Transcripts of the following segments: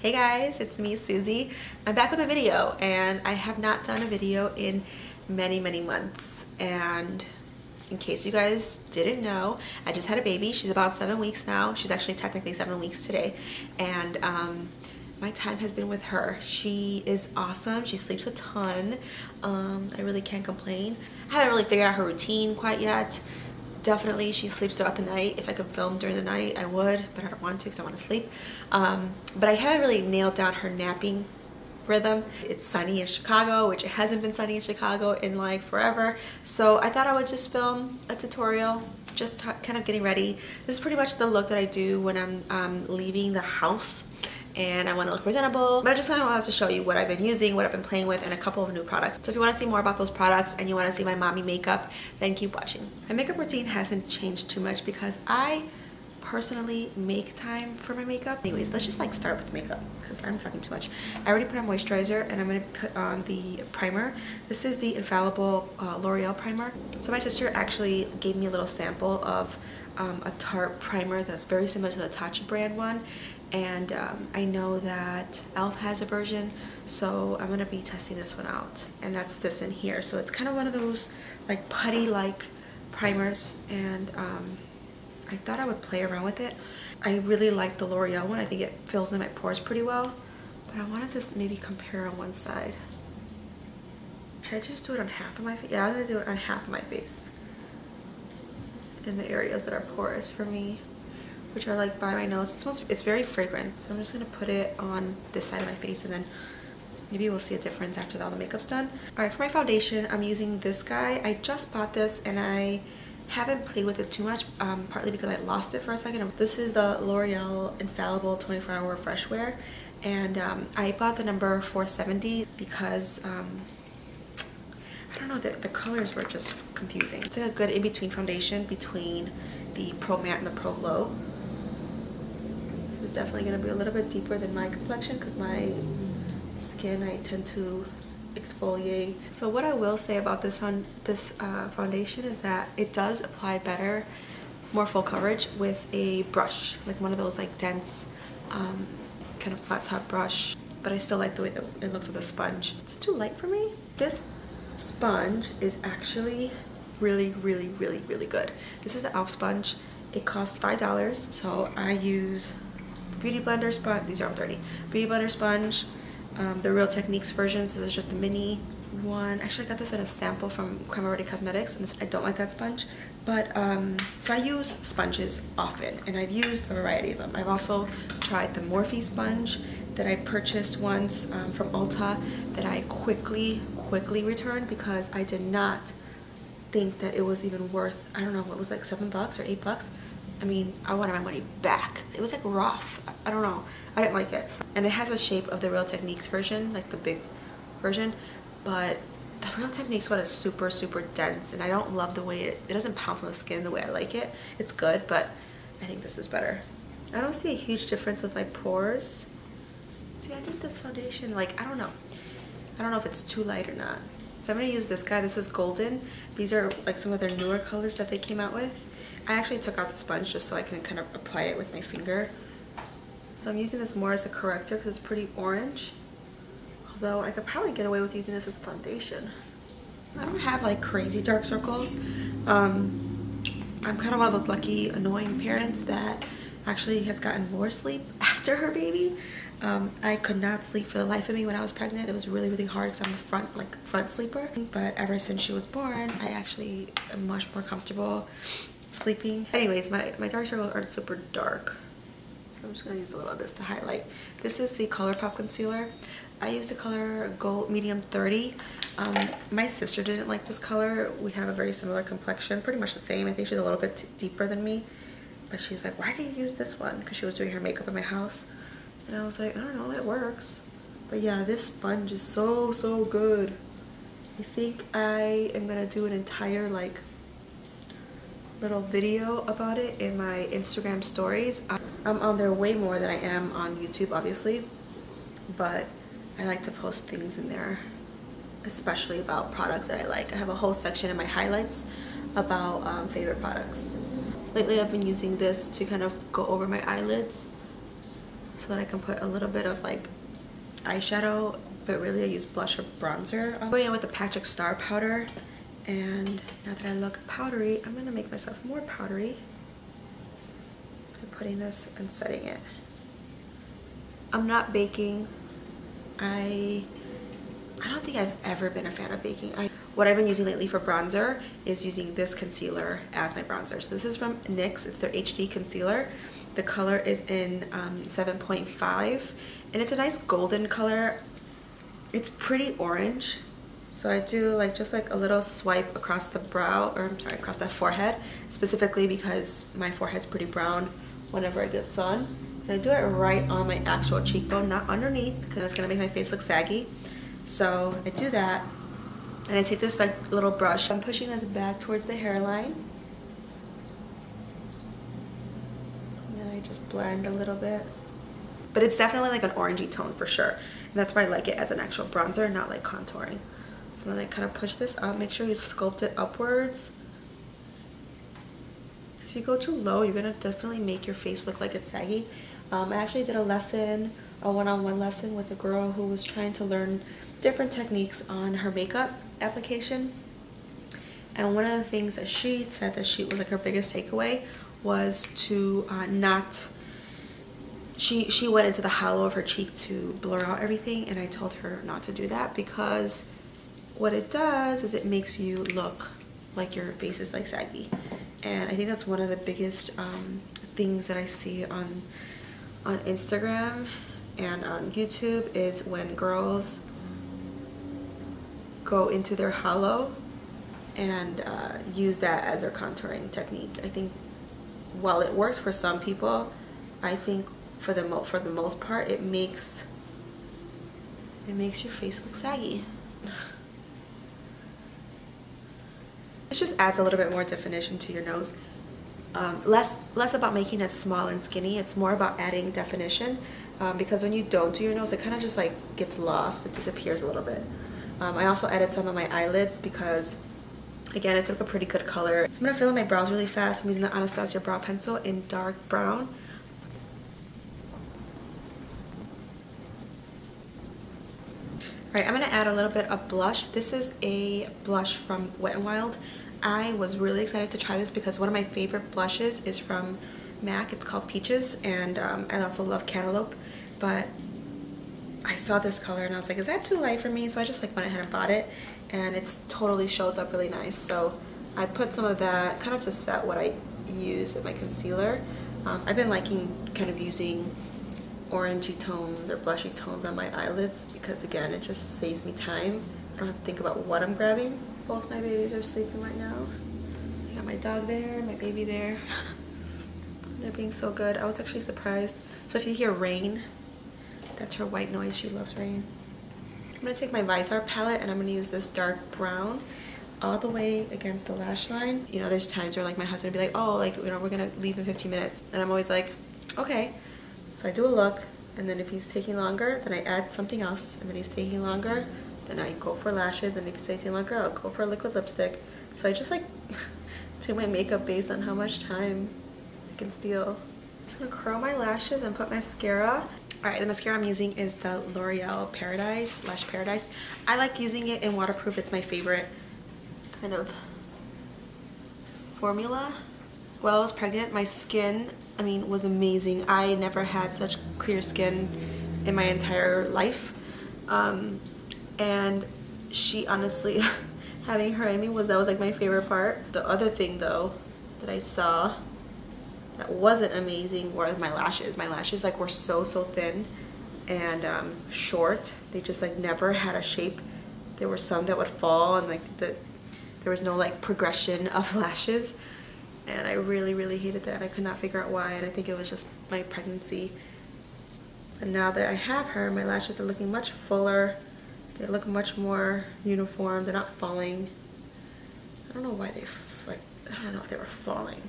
Hey guys, it's me, Susie. I'm back with a video, and I have not done a video in many months. And in case you guys didn't know, I just had a baby. She's about 7 weeks now. She's actually technically 7 weeks today. And my time has been with her. She is awesome. She sleeps a ton. I really can't complain. I haven't really figured out her routine quite yet. Definitely she sleeps throughout the night. If I could film during the night, I would, but I don't want to because I want to sleep. But I haven't really nailed down her napping rhythm. It's sunny in Chicago, which it hasn't been sunny in Chicago in like forever. So I thought I would just film a tutorial, just kind of getting ready. This is pretty much the look that I do when I'm leaving the house and I want to look presentable. But I just kind of wanted to show you what I've been using, what I've been playing with, and a couple of new products. So if you want to see more about those products and you want to see my mommy makeup, then keep watching. My makeup routine hasn't changed too much because I personally make time for my makeup. Anyways, let's just like start with makeup because I'm talking too much. I already put on moisturizer and I'm going to put on the primer. This is the Infallible L'Oreal primer. So my sister actually gave me a little sample of a Tarte primer that's very similar to the Tarte brand one. And I know that e.l.f. has a version, so I'm going to be testing this one out. And that's this in here. So it's kind of one of those like putty-like primers, and I thought I would play around with it. I really like the L'Oreal one. I think it fills in my pores pretty well. But I wanted to maybe compare on one side. Should I just do it on half of my face? Yeah, I'm going to do it on half of my face. In the areas that are porous for me, which are like by my nose. It's very fragrant, so I'm just gonna put it on this side of my face, and then maybe we'll see a difference after all the makeup's done. All right, for my foundation, I'm using this guy. I just bought this and I haven't played with it too much, partly because I lost it for a second. This is the L'Oreal Infallible 24-Hour Fresh Wear, and I bought the number 470 because I don't know, the colors were just confusing. It's like a good in-between foundation between the Pro Matte and the Pro Glow. This is definitely going to be a little bit deeper than my complexion because my skin, I tend to exfoliate. So what I will say about this foundation is that it does apply better, more full coverage with a brush, like one of those like dense kind of flat top brush. But I still like the way that it looks with a sponge. It's too light for me. This sponge is actually really good. This is the e.l.f. sponge. It costs $5. So I use the Beauty Blender sponge. These are all dirty. Beauty Blender sponge. The Real Techniques versions. This is just the mini one. Actually, I got this in a sample from Creme Already Cosmetics, and I don't like that sponge. But so I use sponges often, and I've used a variety of them. I've also tried the Morphe sponge that I purchased once from Ulta that I quickly returned because I did not think that it was even worth, I don't know, what was like $7 or $8. I mean, I wanted my money back. It was like rough. I don't know. I didn't like it. And it has a shape of the Real Techniques version, like the big version, but the Real Techniques one is super dense, and I don't love the way it doesn't pounce on the skin the way I like it. It's good, but I think this is better. I don't see a huge difference with my pores. See, I think this foundation, like, I don't know if it's too light or not. So I'm going to use this guy. This is Golden. These are like some of their newer colors that they came out with. I actually took out the sponge just so I can kind of apply it with my finger. So I'm using this more as a corrector because it's pretty orange. Although I could probably get away with using this as a foundation. I don't have like crazy dark circles. I'm kind of one of those lucky, annoying parents that actually has gotten more sleep after her baby. I could not sleep for the life of me when I was pregnant. It was really hard because I'm a front sleeper. But ever since she was born, I actually am much more comfortable sleeping. Anyways, my dark circles aren't super dark. So I'm just going to use a little of this to highlight. This is the Colourpop concealer. I use the color Gold Medium 30. My sister didn't like this color. We have a very similar complexion, pretty much the same. I think she's a little bit deeper than me. But she's like, why do you use this one? Because she was doing her makeup in my house. And I was like, I don't know, it works. But yeah, this sponge is so good. I think I am gonna do an entire like little video about it in my Instagram stories. I'm on there way more than I am on YouTube, obviously. But I like to post things in there, especially about products that I like. I have a whole section in my highlights about favorite products. Lately I've been using this to kind of go over my eyelids. so that I can put a little bit of like eyeshadow, but really I use blush or bronzer. I'm going in with the Patrick Starrr powder, and now that I look powdery, I'm gonna make myself more powdery by putting this and setting it. I'm not baking. I don't think I've ever been a fan of baking. What I've been using lately for bronzer is using this concealer as my bronzer. So this is from NYX. It's their HD concealer. The color is in 7.5, and it's a nice golden color. It's pretty orange. So I do like just like a little swipe across the brow, or I'm sorry, across that forehead, specifically because my forehead's pretty brown whenever I get sun. And I do it right on my actual cheekbone, not underneath, because it's gonna make my face look saggy. So I do that, and I take this like little brush. I'm pushing this back towards the hairline, and then I just blend a little bit. But it's definitely like an orangey tone for sure, and that's why I like it as an actual bronzer, not like contouring. So then I kind of push this up. Make sure you sculpt it upwards. If you go too low, you're gonna definitely make your face look like it's saggy. I actually did a lesson, a one-on-one lesson with a girl who was trying to learn different techniques on her makeup application, and one of the things that she said that she was like her biggest takeaway was to she went into the hollow of her cheek to blur out everything, and I told her not to do that, because what it does is it makes you look like your face is like saggy. And I think that's one of the biggest things that I see on Instagram and on YouTube, is when girls go into their hollow and use that as their contouring technique. I think while it works for some people, I think for the most part it makes your face look saggy. It just adds a little bit more definition to your nose. Less about making it small and skinny. It's more about adding definition, because when you don't do your nose, it kind of just like gets lost. It disappears a little bit. I also added some of my eyelids because, again, it took a pretty good color. So I'm gonna fill in my brows really fast. I'm using the Anastasia brow pencil in dark brown. Alright, I'm gonna add a little bit of blush. This is a blush from Wet n Wild. I was really excited to try this because one of my favorite blushes is from MAC. It's called Peaches, and I also love Cantaloupe, but I saw this color and I was like, is that too light for me? So I just like went ahead and bought it, and it totally shows up really nice. So I put some of that kind of to set what I use in my concealer. I've been liking kind of using orangey tones or blushy tones on my eyelids because, again, it just saves me time. I don't have to think about what I'm grabbing. Both my babies are sleeping right now. I got my dog there, my baby there. They're being so good. I was actually surprised. So if you hear Raine, that's her white noise. She loves Raine. I'm going to take my Viseart palette and I'm going to use this dark brown all the way against the lash line. You know, there's times where like my husband would be like, oh, like, you know, we're going to leave in 15 minutes. And I'm always like, okay. So I do a look, and then if he's taking longer, then I add something else, and then he's taking longer, then I go for lashes, and if he's taking longer, I'll go for a liquid lipstick. So I just like do my makeup based on how much time I can steal. I'm just gonna curl my lashes and put mascara. Alright, the mascara I'm using is the Loreal Lash Paradise. I like using it in waterproof. It's my favorite kind of formula. While I was pregnant, my skin, I mean, was amazing. I never had such clear skin in my entire life. And she honestly, having her in me, that was like my favorite part. The other thing though that I saw that wasn't amazing were my lashes. My lashes like were so thin and short. They just like never had a shape. There were some that would fall, and like there was no like progression of lashes. And I really hated that. I could not figure out why, and I think it was just my pregnancy. And now that I have her, my lashes are looking much fuller. They look much more uniform. They're not falling. I don't know why I don't know if they were falling.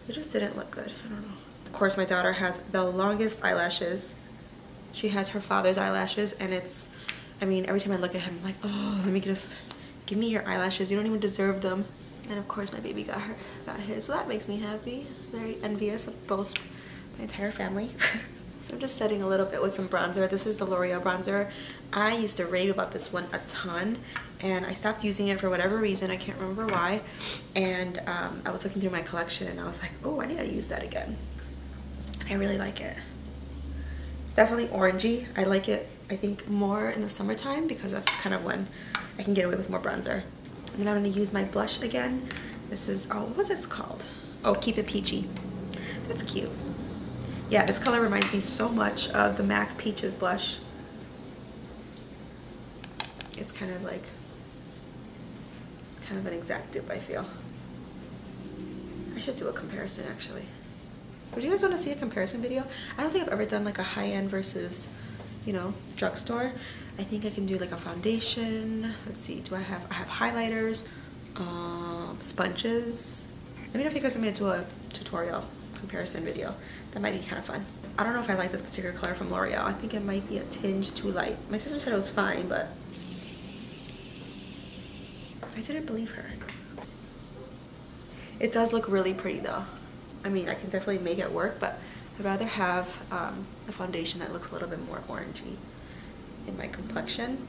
They just didn't look good. I don't know. Of course, my daughter has the longest eyelashes. She has her father's eyelashes, and it's, I mean, every time I look at him, I'm like, oh, let me just, give me your eyelashes. You don't even deserve them. And of course my baby got his, so that makes me happy. Very envious of both my entire family. So I'm just setting a little bit with some bronzer. This is the L'Oreal bronzer. I used to rave about this one a ton, and I stopped using it for whatever reason. I can't remember why. And I was looking through my collection and I was like, oh, I need to use that again. And I really like it. It's definitely orangey. I like it, I think, more in the summertime because that's kind of when I can get away with more bronzer. And then I'm going to use my blush again. This is, oh, what was this called? Oh, Keep It Peachy. That's cute. Yeah, this color reminds me so much of the MAC Peaches blush. It's kind of like, it's kind of an exact dupe, I feel. I should do a comparison, actually. Would you guys want to see a comparison video? I don't think I've ever done like a high-end versus, you know, drugstore. I think I can do like a foundation. Let's see, I have highlighters, sponges. Let me know if you guys want me to do a tutorial comparison video. That might be kind of fun. I don't know if I like this particular color from L'Oreal. I think it might be a tinge too light. My sister said it was fine, but I didn't believe her. It does look really pretty though. I mean, I can definitely make it work, but I'd rather have a foundation that looks a little bit more orangey in my complexion.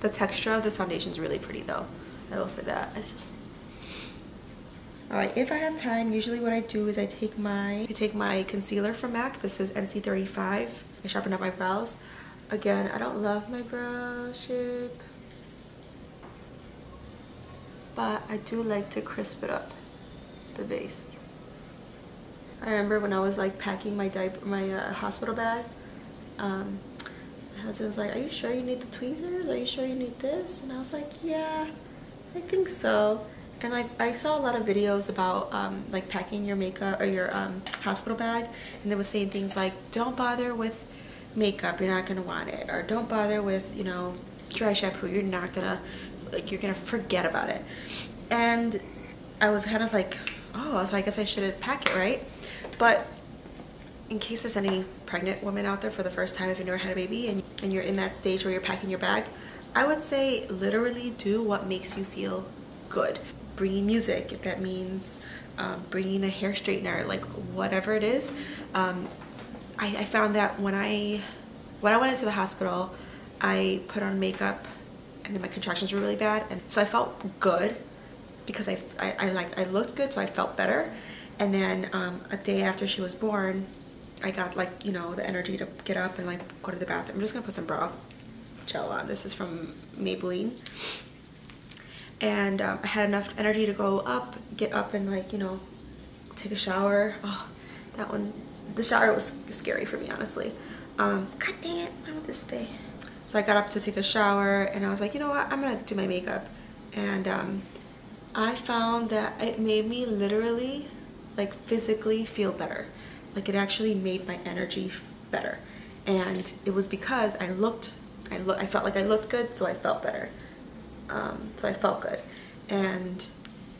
The texture of this foundation is really pretty though. I will say that. It's just... Alright, if I have time, usually what I do is I take my concealer from MAC. This is NC35. I sharpen up my brows. Again, I don't love my brow shape, but I do like to crisp it up, the base. I remember when I was like packing my hospital bag, my husband was like, are you sure you need the tweezers? Are you sure you need this? And I was like, yeah, I think so. And like I saw a lot of videos about like packing your makeup or your hospital bag, and they were saying things like, don't bother with makeup, you're not gonna want it, or don't bother with, you know, dry shampoo, you're gonna forget about it. And I was kind of like, oh, so I guess I shouldn't pack it, right? But in case there's any pregnant women out there for the first time, if you've never had a baby and you're in that stage where you're packing your bag, I would say literally do what makes you feel good. Bringing music, if that means bringing a hair straightener, like whatever it is. I found that when I went into the hospital, I put on makeup and then my contractions were really bad, and so I felt good because I looked good, so I felt better. And then a day after she was born, I got like, you know, the energy to get up and like go to the bathroom. I'm just gonna put some brow gel on. This is from Maybelline. And I had enough energy to go up, get up and like, you know, take a shower. Oh, that one, the shower was scary for me, honestly. God dang it, why would this stay? So I got up to take a shower and I was like, you know what, I'm gonna do my makeup. And I found that it made me literally, like physically feel better. Like it actually made my energy better. And it was because I felt like I looked good, so I felt better. So I felt good, and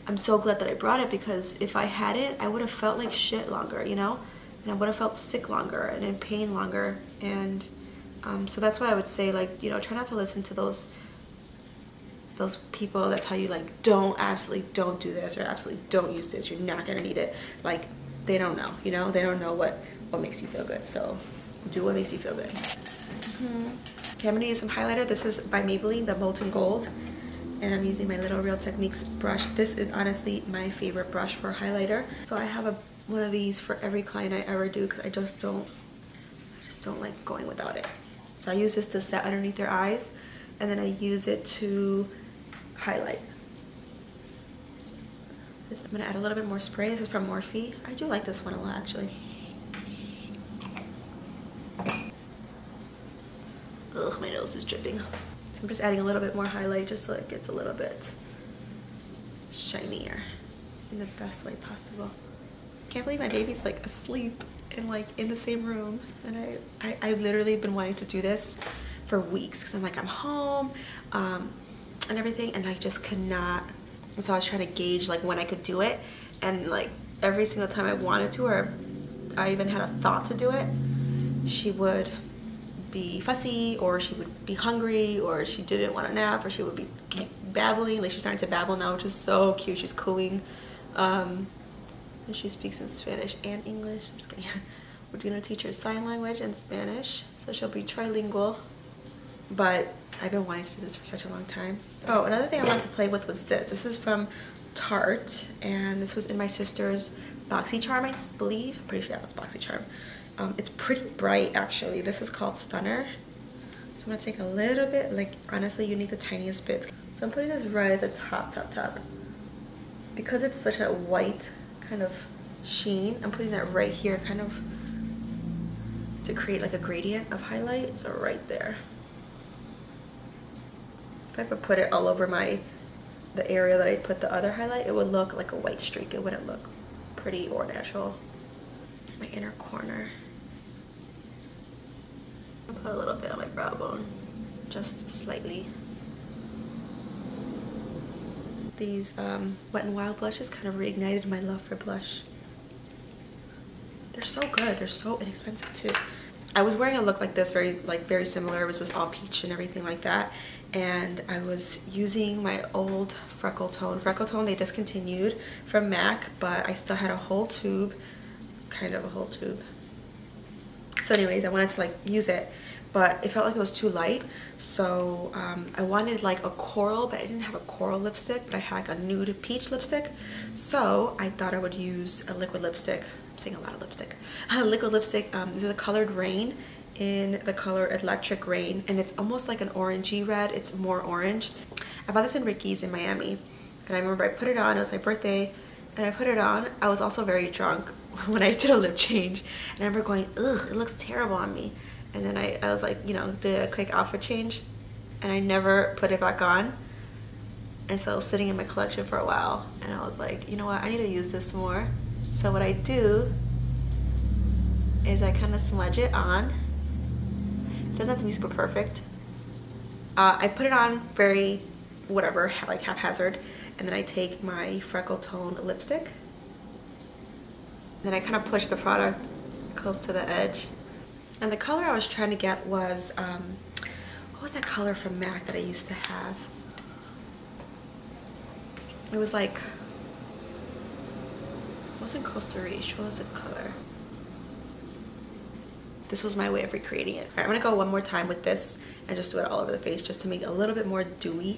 I'm so glad that I brought it, because if I hadn't, I would have felt like shit longer, you know, and I would have felt sick longer and in pain longer. And so that's why I would say, like, you know, try not to listen to those people that tell you like, absolutely don't do this, or absolutely don't use this, you're not gonna need it. Like, they don't know, you know, they don't know what makes you feel good. So do what makes you feel good. Okay, I'm gonna use some highlighter. This is by Maybelline, the Molten Gold. And I'm using my Little Real Techniques brush. This is honestly my favorite brush for highlighter. So I have one of these for every client I ever do, because I just don't like going without it. So I use this to set underneath their eyes, and then I use it to highlight. I'm gonna add a little bit more spray. This is from Morphe. I do like this one a lot, actually. Ugh, my nose is dripping. I'm just adding a little bit more highlight just so it gets a little bit shinier in the best way possible. Can't believe my baby's like asleep and like in the same room, and I've literally been wanting to do this for weeks, because I'm like, I'm home and everything, and I just could not. And so I was trying to gauge like when I could do it, and like every single time I wanted to, or I even had a thought to do it, she would be fussy, or she would be hungry, or she didn't want a nap, or she would be babbling. Like, she's starting to babble now, which is so cute. She's cooing, and she speaks in Spanish and English. I'm just kidding. We're gonna teach her sign language and Spanish, so she'll be trilingual. But I've been wanting to do this for such a long time. Oh, another thing I wanted to play with was this. This is from Tarte, and this was in my sister's BoxyCharm, I believe. I'm pretty sure that was BoxyCharm. It's pretty bright, actually. This is called Stunner. So I'm gonna take a little bit, like honestly, you need the tiniest bits. So I'm putting this right at the top. Because it's such a white kind of sheen, I'm putting that right here, kind of to create like a gradient of highlight. So right there. If I could put it all over the area that I put the other highlight, it would look like a white streak. It wouldn't look pretty or natural. My inner corner. I'll put a little bit on my brow bone, just slightly. These Wet n Wild blushes kind of reignited my love for blush. They're so good. They're so inexpensive too. I was wearing a look like this, very similar. It was just all peach and everything like that. And I was using my old Freckle Tone. They discontinued from MAC, but I still had a whole tube, kind of a whole tube. So anyways, I wanted to like use it, but it felt like it was too light. So I wanted like a coral, but I didn't have a coral lipstick, but I had like a nude peach lipstick. So I thought I would use a liquid lipstick. I'm saying a lot of lipstick. A liquid lipstick. This is a colored Raine in the color Electric Rain, and it's almost like an orangey red. It's more orange. I bought this in Ricky's in Miami, and I remember I put it on. It was my birthday, and I put it on. I was also very drunk when I did a lip change, and I remember going, ugh, it looks terrible on me. And then I was like, you know, did a quick outfit change, and I never put it back on. And so it was sitting in my collection for a while, and I was like, you know what, I need to use this more. So what I do is I kind of smudge it on. It doesn't have to be super perfect. I put it on very, whatever, like haphazard, and then I take my Freckle Tone lipstick. Then I kind of push the product close to the edge. And the color I was trying to get was, what was that color from MAC that I used to have? It was like, it wasn't Costa Riche, what was the color? This was my way of recreating it. All right, I'm gonna go one more time with this and just do it all over the face just to make it a little bit more dewy.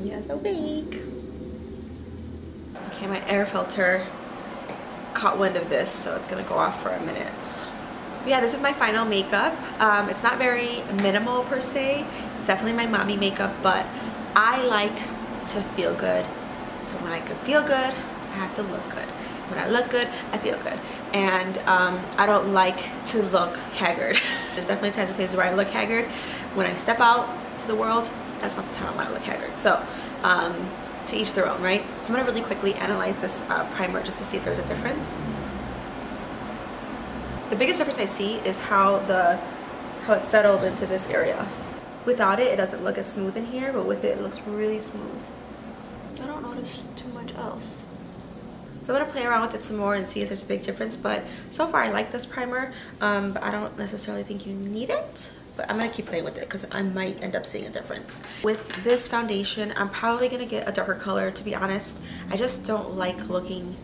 Yes, awake. Okay, my air filter caught wind of this, so it's gonna go off for a minute. But yeah, this is my final makeup. It's not very minimal per se. It's definitely my mommy makeup, but I like to feel good. So when I could feel good, I have to look good. When I look good, I feel good. And I don't like to look haggard. There's definitely times and places where I look haggard. When I step out to the world, that's not the time I want to look haggard. So to each their own, right? I'm gonna really quickly analyze this primer just to see if there's a difference. The biggest difference I see is how it settled into this area. Without it, it doesn't look as smooth in here, but with it, it looks really smooth. I don't notice too much else. So I'm gonna play around with it some more and see if there's a big difference, but so far I like this primer, but I don't necessarily think you need it. But I'm gonna keep playing with it because I might end up seeing a difference. With this foundation, I'm probably gonna get a darker color, to be honest. I just don't like looking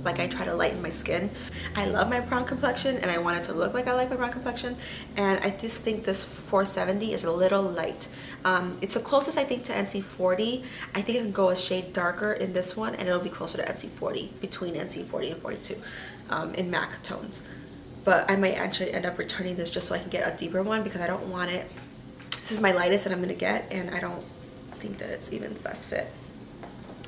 like I try to lighten my skin. I love my brown complexion and I want it to look like I like my brown complexion, and I just think this 470 is a little light. It's the closest I think to NC40. I think it can go a shade darker in this one and it'll be closer to NC40, between NC40 and 42 in MAC tones. But I might actually end up returning this just so I can get a deeper one because I don't want it. This is my lightest that I'm gonna get, and I don't think that it's even the best fit.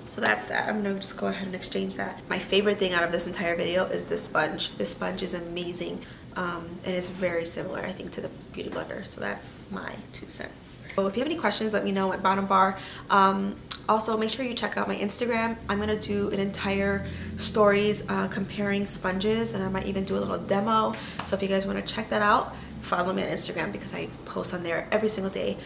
So that's that. I'm gonna just go ahead and exchange that. My favorite thing out of this entire video is this sponge. This sponge is amazing, and it's very similar, I think, to the Beauty Blender. So that's my 2 cents. So if you have any questions, let me know at bottom bar. Also, make sure you check out my Instagram. I'm gonna do an entire stories comparing sponges, and I might even do a little demo. So if you guys wanna check that out, follow me on Instagram because I post on there every single day,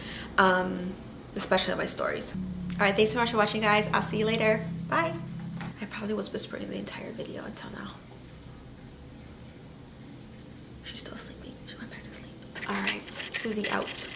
especially on my stories. All right, thanks so much for watching, guys. I'll see you later. Bye. I probably was whispering the entire video until now. She's still sleeping. She went back to sleep. All right, Susie out.